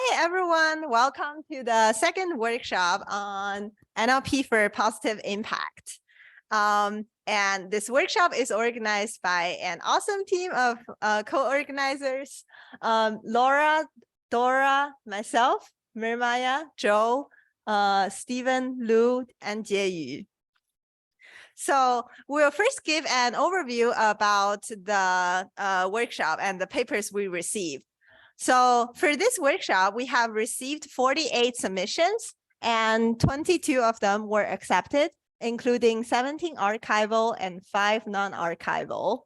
Hi, everyone. Welcome to the second workshop on NLP for positive impact. And this workshop is organized by an awesome team of co-organizers, Laura, Dora, myself, Mirmaya, Joe, Stephen, Lu, and Jieyu. So we'll first give an overview about the workshop and the papers we received. So for this workshop, we have received 48 submissions and 22 of them were accepted, including 17 archival and 5 non-archival.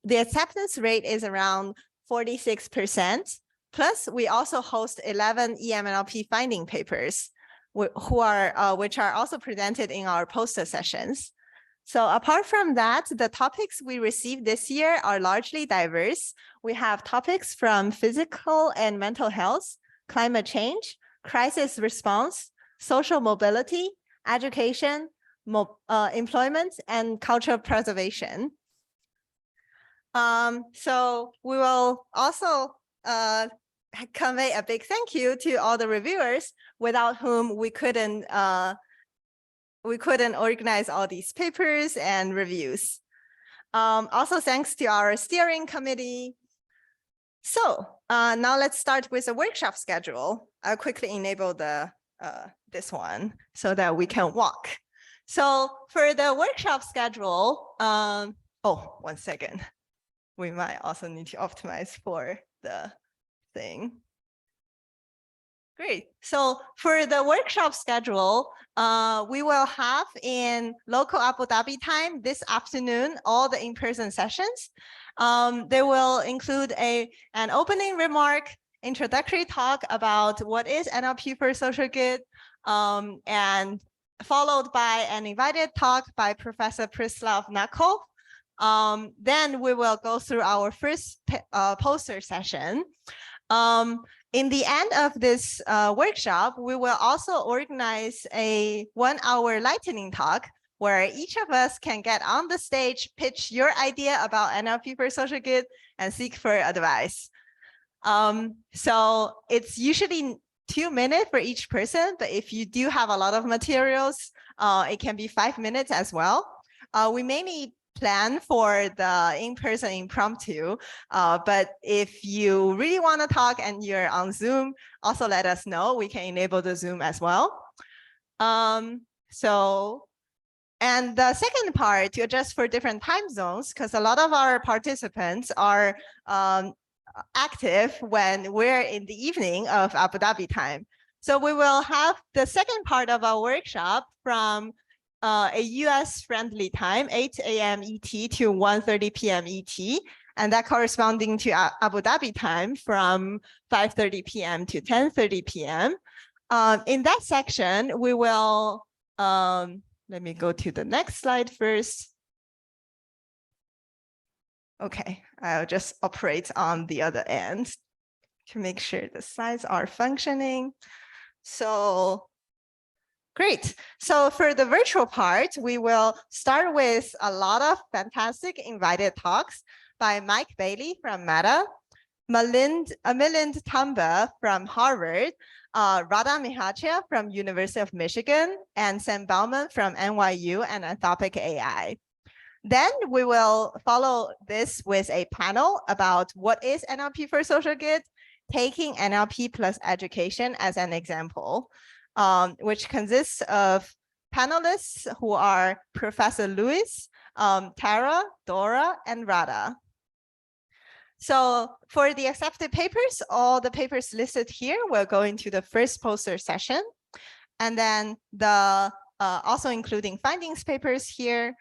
The acceptance rate is around 46%. Plus, we also host 11 EMNLP finding papers, which are also presented in our poster sessions. So apart from that, the topics we received this year are largely diverse. We have topics from physical and mental health, climate change, crisis response, social mobility, education, employment, and cultural preservation. So we will also convey a big thank you to all the reviewers, without whom we couldn't organize all these papers and reviews. Also, thanks to our steering committee. So now let's start with the workshop schedule. I'll quickly enable this one so that we can walk. So for the workshop schedule, oh, 1 second. We might also need to optimize for the thing. Great. So for the workshop schedule, we will have in local Abu Dhabi time this afternoon all the in-person sessions. They will include an opening remark, introductory talk about what is NLP for social good, and followed by an invited talk by Professor Prislav Nakov. Then we will go through our first poster session. In the end of this workshop, we will also organize a 1-hour lightning talk where each of us can get on the stage, pitch your idea about NLP for social good, and seek for advice. So it's usually 2 minutes for each person, but if you do have a lot of materials, it can be 5 minutes as well. We mainly plan for the in-person impromptu, but if you really want to talk and you're on Zoom, also let us know. We can enable the Zoom as well. And the second part, to adjust for different time zones, because a lot of our participants are active when we're in the evening of Abu Dhabi time. So we will have the second part of our workshop from a US friendly time, 8 a.m. ET to 1:30 p.m. ET, and that corresponding to Abu Dhabi time from 5:30 p.m. to 10:30 p.m. In that section, we will, let me go to the next slide first. Okay, I'll just operate on the other end to make sure the slides are functioning. So great. So for the virtual part, we will start with a lot of fantastic invited talks by Mike Bailey from Meta, Milind Tamba from Harvard, Radha Mihatia from University of Michigan, and Sam Bauman from NYU and Anthropic AI. Then we will follow this with a panel about what is NLP for social good, taking NLP plus education as an example. Which consists of panelists who are Professor Lewis, Tara, Dora, and Radha. So for the accepted papers, all the papers listed here will go into the first poster session. And then the also including findings papers here.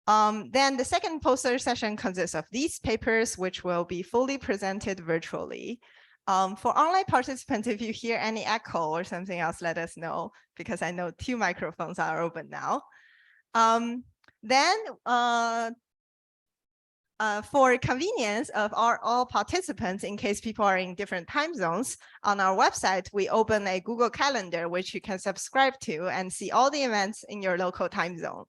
Then the second poster session consists of these papers, which will be fully presented virtually. For online participants, if you hear any echo or something else, let us know, because I know 2 microphones are open now. Then for convenience of all participants, in case people are in different time zones, on our website, we open a Google Calendar, which you can subscribe to and see all the events in your local time zone.